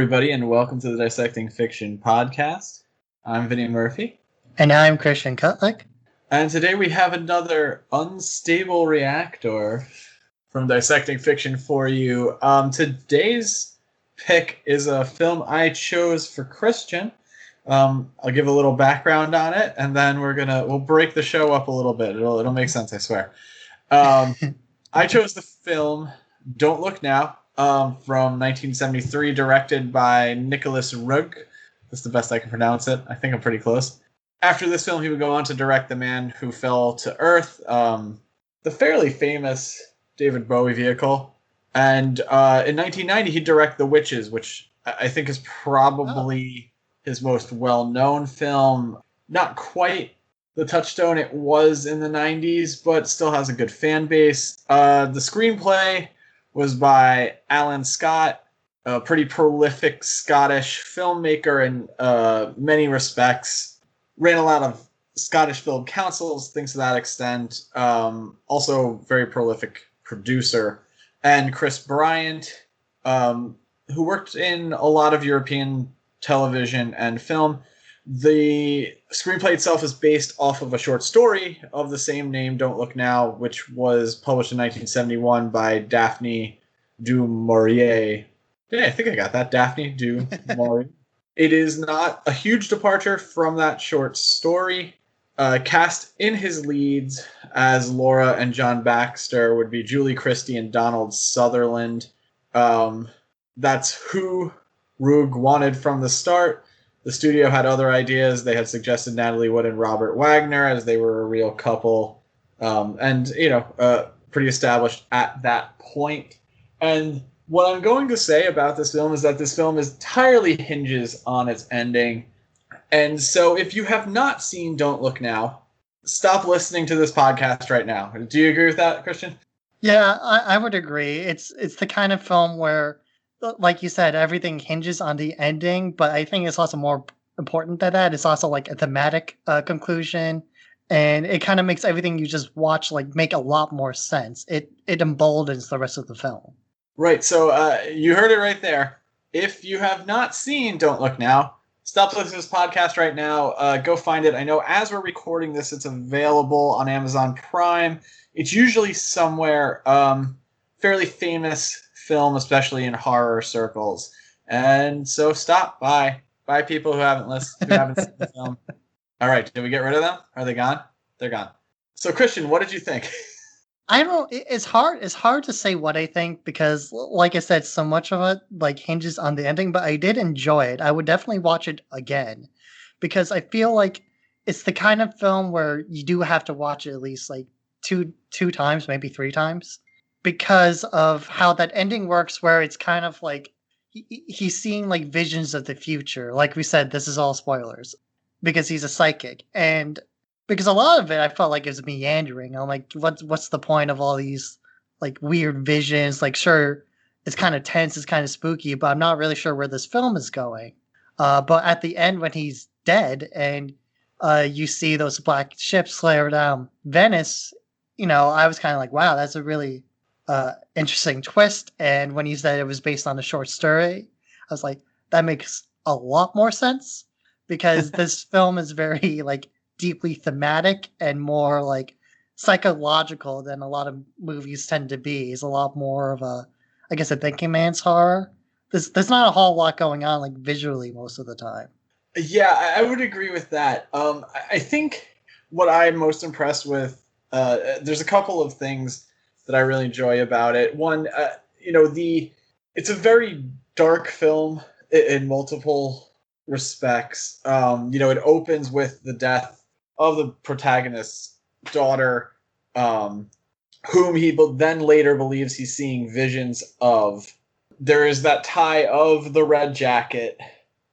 everybody, and welcome to the Dissecting Fiction podcast. I'm Vinny Murphy. And I'm Christiaan Kutlik. And today we have another unstable reactor from Dissecting Fiction for you. Today's pick is a film I chose for Christiaan. I'll give a little background on it, and then we'll break the show up a little bit. It'll make sense, I swear. I chose the film Don't Look Now, from 1973, directed by Nicholas Rugg. That's the best I can pronounce it. I think I'm pretty close. After this film, he would go on to direct The Man Who Fell to Earth, the fairly famous David Bowie vehicle. And in 1990, he'd direct The Witches, which I think is probably his most well-known film. Not quite the touchstone it was in the 90s, but still has a good fan base. The screenplay was by Alan Scott, a pretty prolific Scottish filmmaker in many respects. Ran a lot of Scottish film councils, things to that extent. Also very prolific producer. And Chris Bryant, who worked in a lot of European television and film. The screenplay itself is based off of a short story of the same name, Don't Look Now, which was published in 1971 by Daphne du Maurier. Yeah, I think I got that. Daphne du Maurier. It is not a huge departure from that short story. Cast in his leads as Laura and John Baxter would be Julie Christie and Donald Sutherland. That's who Rugg wanted from the start. The studio had other ideas. They had suggested Natalie Wood and Robert Wagner, as they were a real couple, and pretty established at that point. And what I'm going to say about this film is that this film entirely hinges on its ending. And so if you have not seen Don't Look Now, stop listening to this podcast right now. Do you agree with that, Christiaan? Yeah, I would agree. It's the kind of film where, like you said, everything hinges on the ending, but I think it's also more important than that. It's also like a thematic conclusion, and it kind of makes everything you just watch make a lot more sense. It emboldens the rest of the film. Right, so you heard it right there. If you have not seen Don't Look Now, stop listening to this podcast right now. Go find it. I know as we're recording this, it's available on Amazon Prime. It's usually somewhere fairly famous film, especially in horror circles. And so stop. Bye people who haven't seen the film. All right, did we get rid of them? Are they gone? They're gone. So Christiaan, what did you think? I don't. It's hard to say what I think because, like I said, so much of it hinges on the ending. But I did enjoy it. I would definitely watch it again because I feel like it's the kind of film where you do have to watch it at least two times, maybe three times, because of how that ending works. Where it's kind of like he's seeing visions of the future. Like we said, this is all spoilers because he's a psychic and. Because a lot of it, I felt like it was meandering. I'm like, what's the point of all these weird visions? Sure, it's kind of tense, it's kind of spooky, but I'm not really sure where this film is going. But at the end, when he's dead and you see those black ships flare down Venice, I was kind of like, wow, that's a really interesting twist. And when he said it was based on a short story, I was like, that makes a lot more sense because this film is very deeply thematic and more psychological than a lot of movies tend to be. It's a lot more of a thinking man's horror. There's not a whole lot going on visually most of the time. Yeah, I would agree with that. I think what I'm most impressed with, there's a couple of things that I really enjoy about it. One, it's a very dark film in multiple respects. It opens with the death of the protagonist's daughter, whom he then later believes he's seeing visions of. There is that tie of the red jacket,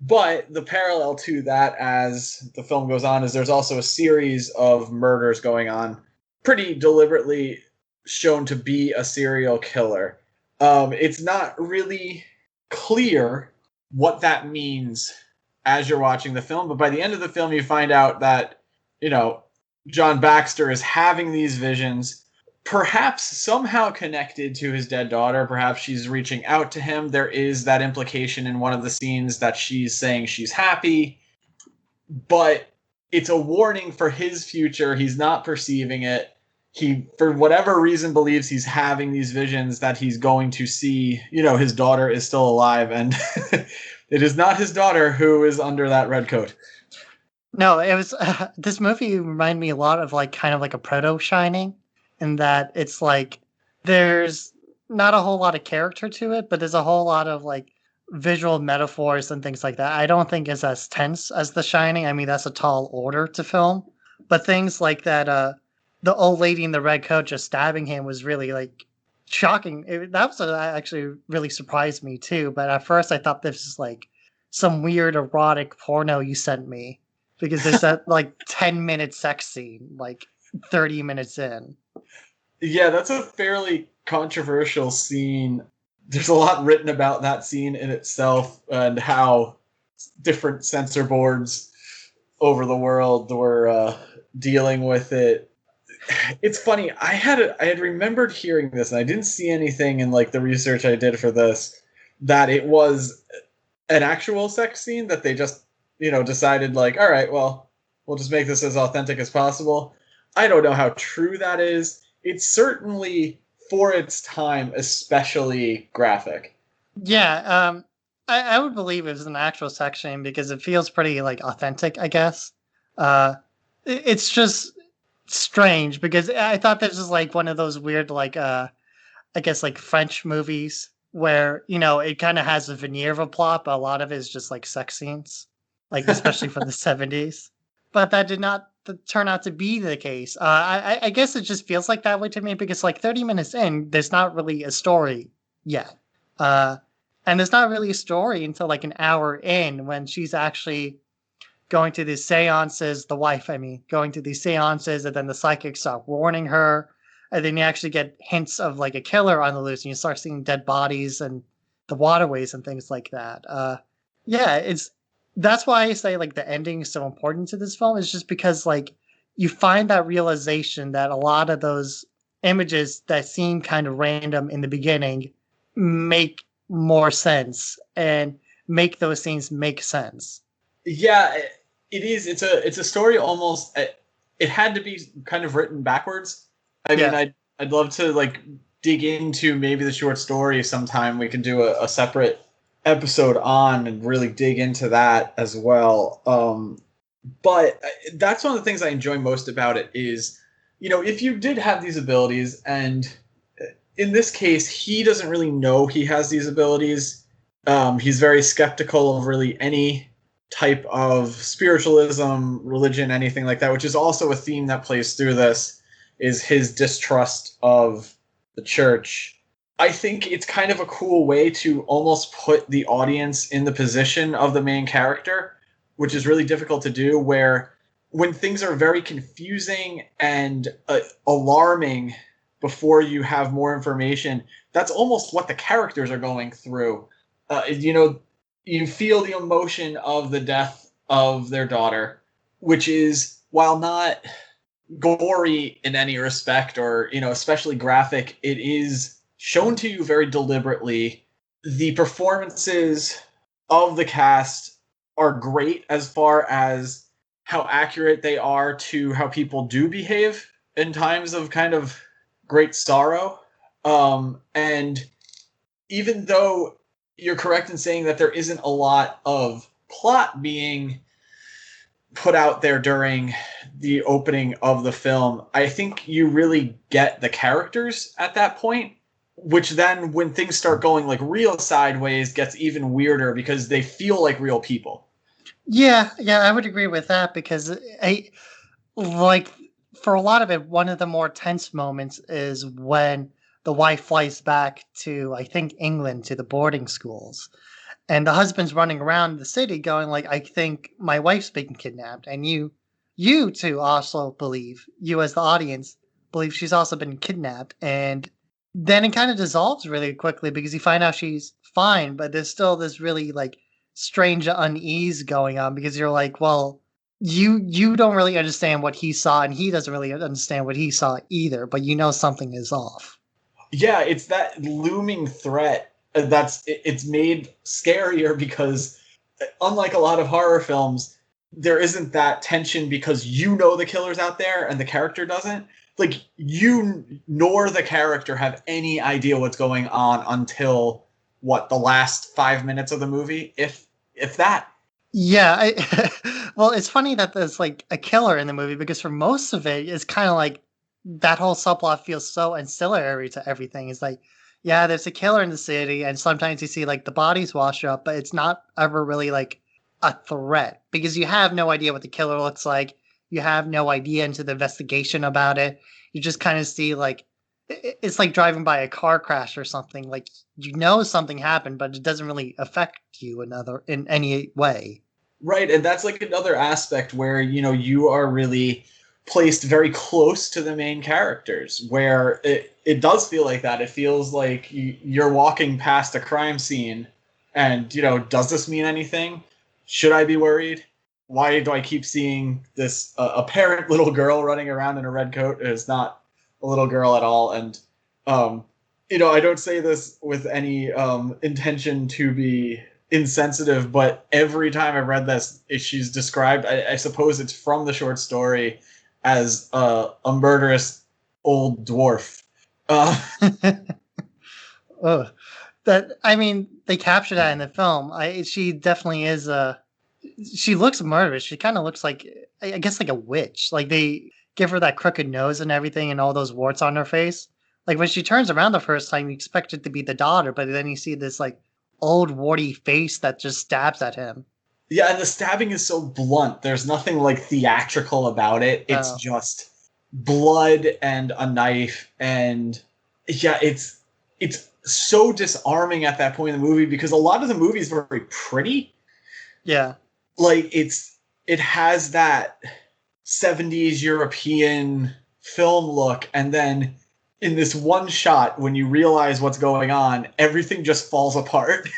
but the parallel to that as the film goes on is there's also a series of murders going on, pretty deliberately shown to be a serial killer. It's not really clear what that means as you're watching the film, but by the end of the film you find out that John Baxter is having these visions perhaps somehow connected to his dead daughter. Perhaps she's reaching out to him. There is that implication in one of the scenes that she's saying she's happy, but it's a warning for his future. He's not perceiving it. He, for whatever reason, believes he's having these visions that he's going to see, his daughter is still alive, and it is not his daughter who is under that red coat. No, it was this movie reminded me a lot of like kind of like a proto Shining, in that it's like there's not a whole lot of character to it, but there's a whole lot of like visual metaphors and things like that. I don't think it's as tense as The Shining. I mean, that's a tall order to film, but things like that, the old lady in the red coat just stabbing him was really like shocking. That was actually really surprised me too. But at first, I thought this was like some weird erotic porno you sent me, because there's that like 10-minute sex scene like 30 minutes in. Yeah, that's a fairly controversial scene. There's a lot written about that scene in itself and how different censor boards over the world were dealing with it. It's funny. I had remembered hearing this, and I didn't see anything in like the research I did for this that it was an actual sex scene that they just decided like, all right, well, we'll just make this as authentic as possible. I don't know how true that is. It's certainly, for its time, especially graphic. Yeah, I would believe it was an actual sex scene because it feels pretty like authentic, I guess. It's just strange because I thought this was like one of those weird like I guess like French movies where it kind of has a veneer of a plot, but a lot of it is just like sex scenes, like especially from the 70s. But that did not turn out to be the case. I guess it just feels like that way to me because like 30 minutes in, there's not really a story yet. Uh, and there's not really a story until like an hour in when she's actually going to these seances, the wife, I mean, going to these seances, and then the psychics start warning her. And then you actually get hints of like a killer on the loose, and you start seeing dead bodies and the waterways and things like that. Yeah, that's why I say like the ending is so important to this film, is just because like you find that realization that a lot of those images that seem kind of random in the beginning make more sense and make those scenes make sense. Yeah, it is. It's a story almost. It had to be kind of written backwards. I mean, Yeah. I'd love to like dig into maybe the short story sometime. We can do a separate episode on and really dig into that as well. But that's one of the things I enjoy most about it is, if you did have these abilities, and in this case, he doesn't really know he has these abilities. He's very skeptical of really any type of spiritualism, religion, anything like that, which is also a theme that plays through this, is his distrust of the church. I think it's kind of a cool way to almost put the audience in the position of the main character, which is really difficult to do, where when things are very confusing and alarming before you have more information, that's almost what the characters are going through. You feel the emotion of the death of their daughter, which is, while not gory in any respect or, especially graphic, it is shown to you very deliberately. The performances of the cast are great as far as how accurate they are to how people do behave in times of kind of great sorrow. And even though you're correct in saying that there isn't a lot of plot being put out there during the opening of the film, I think you really get the characters at that point, which then when things start going like real sideways gets even weirder because they feel like real people. Yeah, I would agree with that because I like for a lot of it, one of the more tense moments is when the wife flies back to, I think, England to the boarding schools. And the husband's running around the city going like, I think my wife's being kidnapped. And you too also believe, you as the audience, believe she's also been kidnapped. And then it kind of dissolves really quickly because you find out she's fine, but there's still this really like strange unease going on because you're like, well, you don't really understand what he saw, and he doesn't really understand what he saw either, but you know something is off. Yeah, it's that looming threat it's made scarier because unlike a lot of horror films, there isn't that tension because you know the killer's out there and the character doesn't. Like you nor the character have any idea what's going on until the last 5 minutes of the movie, if that. Yeah, well, it's funny that there's like a killer in the movie because for most of it, it's kind of like that whole subplot feels so ancillary to everything. It's like, yeah, there's a killer in the city, and sometimes you see like the bodies wash up, but it's not ever really like a threat because you have no idea what the killer looks like. You have no idea into the investigation about it. You just kind of see like it's like driving by a car crash or something. Like you know something happened, but it doesn't really affect you in any way. Right, and that's like another aspect where, you are really placed very close to the main characters, where it does feel like that. It feels like you're walking past a crime scene and, does this mean anything? Should I be worried? Why do I keep seeing this apparent little girl running around in a red coat? It is not a little girl at all. And, I don't say this with any intention to be insensitive, but every time I've read this, she's described, I suppose it's from the short story, as a murderous old dwarf. Ugh. That I mean, they capture that in the film. She definitely is a. She looks murderous. She kind of looks like I guess like a witch. Like they give her that crooked nose and everything, and all those warts on her face. Like when she turns around the first time, you expect it to be the daughter, but then you see this like old warty face that just stabs at him. Yeah, and the stabbing is so blunt. There's nothing like theatrical about it. It's Oh, just blood and a knife, and yeah, it's so disarming at that point in the movie because a lot of the movie is very pretty. yeah. Like it has that 70s European film look, and then in this one shot when you realize what's going on, everything just falls apart.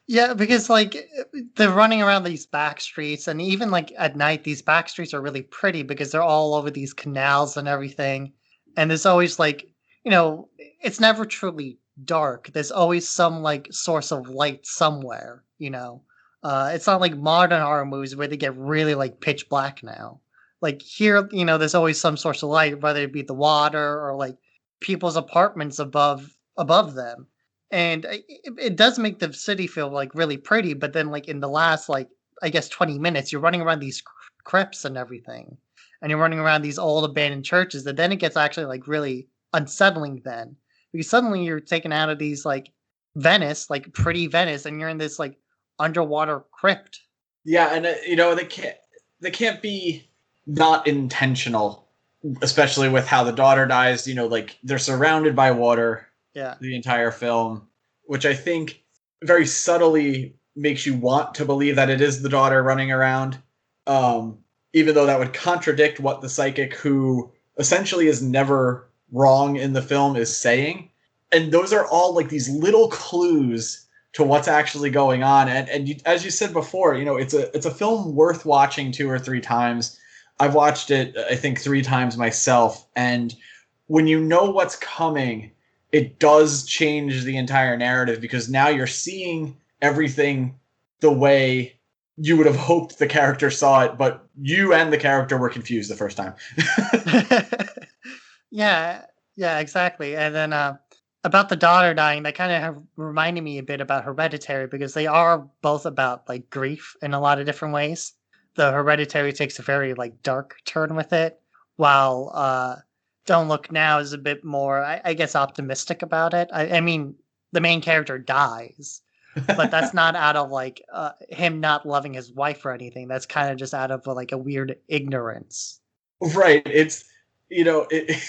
Yeah, because like they're running around these back streets, and even like at night, these back streets are really pretty because they're all over these canals and everything. And there's always like, it's never truly dark. There's always some like source of light somewhere. It's not like modern horror movies where they get really like pitch black now. Like here, there's always some source of light, whether it be the water or like people's apartments above them, and it does make the city feel like really pretty, but then like in the last like I guess 20 minutes you're running around these crypts and everything, and you're running around these old abandoned churches, and then it gets actually like really unsettling then, because suddenly you're taken out of these like Venice, like pretty Venice, and you're in this like underwater crypt. Yeah, and they can't be not intentional, especially with how the daughter dies. Like they're surrounded by water Yeah. the entire film, which I think very subtly makes you want to believe that it is the daughter running around, um, even though that would contradict what the psychic, who essentially is never wrong in the film, is saying. And those are all like these little clues to what's actually going on. And as you said before, it's a film worth watching 2 or 3 times. I've watched it, I think, 3 times myself, and when you know what's coming, it does change the entire narrative because now you're seeing everything the way you would have hoped the character saw it, but you and the character were confused the first time. Yeah, yeah, exactly. And then about the daughter dying, that kind of reminded me a bit about Hereditary because they are both about like grief in a lot of different ways. The Hereditary takes a very like dark turn with it, while Don't Look Now is a bit more, I guess, optimistic about it. I mean, the main character dies, but that's not out of like him not loving his wife or anything. That's kind of just out of like a weird ignorance. Right. It's, it,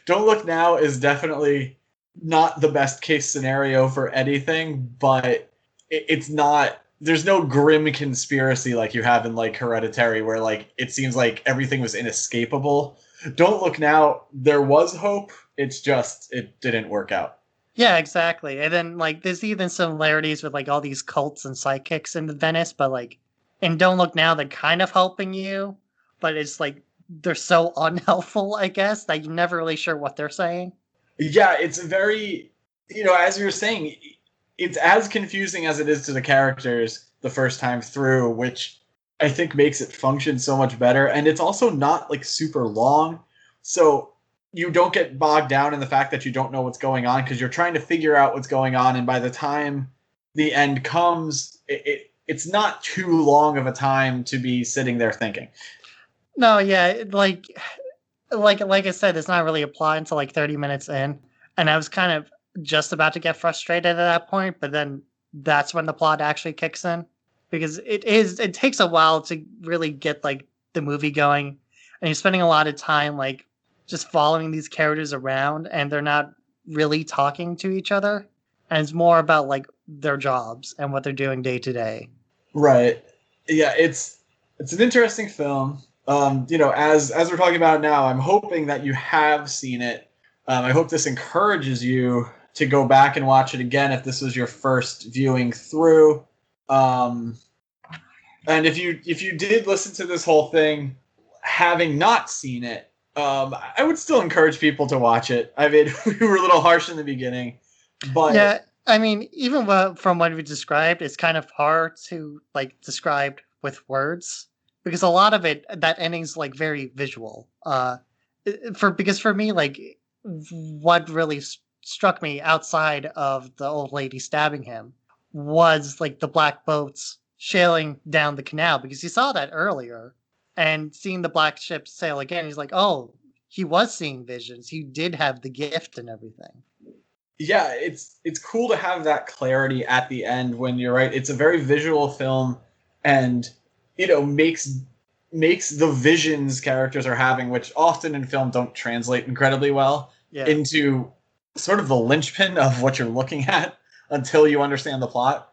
Don't Look Now is definitely not the best case scenario for anything, but it's not, there's no grim conspiracy like you have in like Hereditary, where like it seems like everything was inescapable. Don't Look Now, there was hope. It's just, it didn't work out. Yeah, exactly. And then like there's even similarities with like all these cults and psychics in Venice, but like in Don't Look Now, they're kind of helping you, but it's like they're so unhelpful, I guess, that you're never really sure what they're saying. Yeah, it's very, as you were saying, it's as confusing as it is to the characters the first time through, which I think makes it function so much better. And it's also not like super long. So you don't get bogged down in the fact that you don't know what's going on because you're trying to figure out what's going on. And by the time the end comes, it's not too long of a time to be sitting there thinking. No, yeah, like I said, it's not really applied until like 30 minutes in, and I was kind of just about to get frustrated at that point, but then that's when the plot actually kicks in because it takes a while to really get like the movie going, and you're spending a lot of time like just following these characters around, and they're not really talking to each other, and it's more about like their jobs and what they're doing day to day. Right. Yeah, it's an interesting film. As we're talking about it now, I'm hoping that you have seen it. I hope this encourages you to go back and watch it again if this was your first viewing through. And if you did listen to this whole thing, having not seen it, I would still encourage people to watch it. I mean, we were a little harsh in the beginning, but Yeah, I mean, even from what we described, it's kind of hard to like describe with words because a lot of it that ending's like very visual. Because for me, like what really struck me outside of the old lady stabbing him was like the black boats sailing down the canal because he saw that earlier and seeing the black ship sail again. He's like, oh, he was seeing visions. He did have the gift and everything. yeah, it's cool to have that clarity at the end when you're right. It's a very visual film, and makes the visions characters are having, which often in film don't translate incredibly well, Yeah. into sort of the linchpin of what you're looking at until you understand the plot.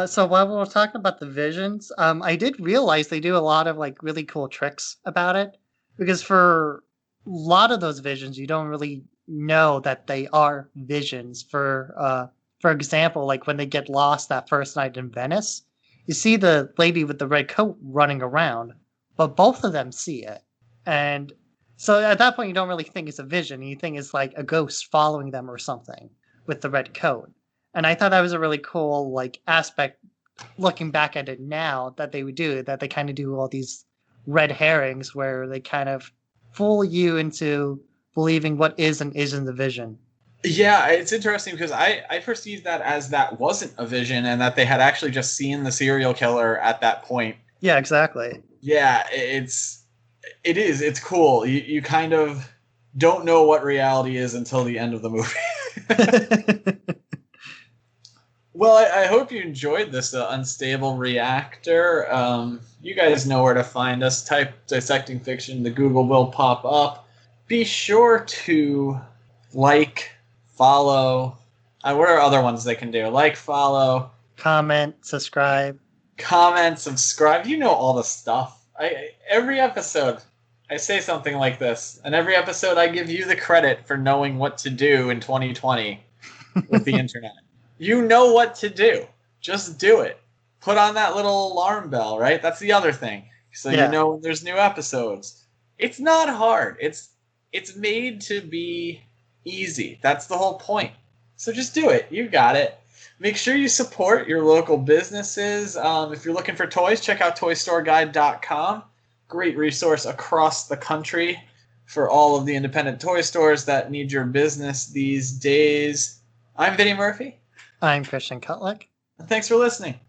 So while we were talking about the visions, I did realize they do a lot of like really cool tricks about it because for a lot of those visions, you don't really know that they are visions. For example, like when they get lost that first night in Venice, you see the lady with the red coat running around, but both of them see it, and so at that point, you don't really think it's a vision. You think it's like a ghost following them or something with the red coat. And I thought that was a really cool like aspect looking back at it now that they would do that they kind of do all these red herrings where they kind of fool you into believing what is and isn't the vision. Yeah, it's interesting because I perceived that as that wasn't a vision and that they had actually just seen the serial killer at that point. Yeah, exactly. Yeah, it's cool. You kind of don't know what reality is until the end of the movie. Well, I hope you enjoyed this unstable reactor. You guys know where to find us. Type Dissecting Fiction, the Google will pop up. Be sure to like, follow. What are other ones they can do? Like, follow, Comment, subscribe. comment, subscribe. You know all the stuff. Every episode, I say something like this, and every episode I give you the credit for knowing what to do in 2020 with the internet. You know what to do. Just do it. Put on that little alarm bell, right? That's the other thing. So Yeah. you know when there's new episodes. It's not hard. It's made to be easy. That's the whole point. So just do it. You got it. Make sure you support your local businesses. If you're looking for toys, check out toystoreguide.com. Great resource across the country for all of the independent toy stores that need your business these days. I'm Vinny Murphy. I'm Christian Kutlick. Thanks for listening.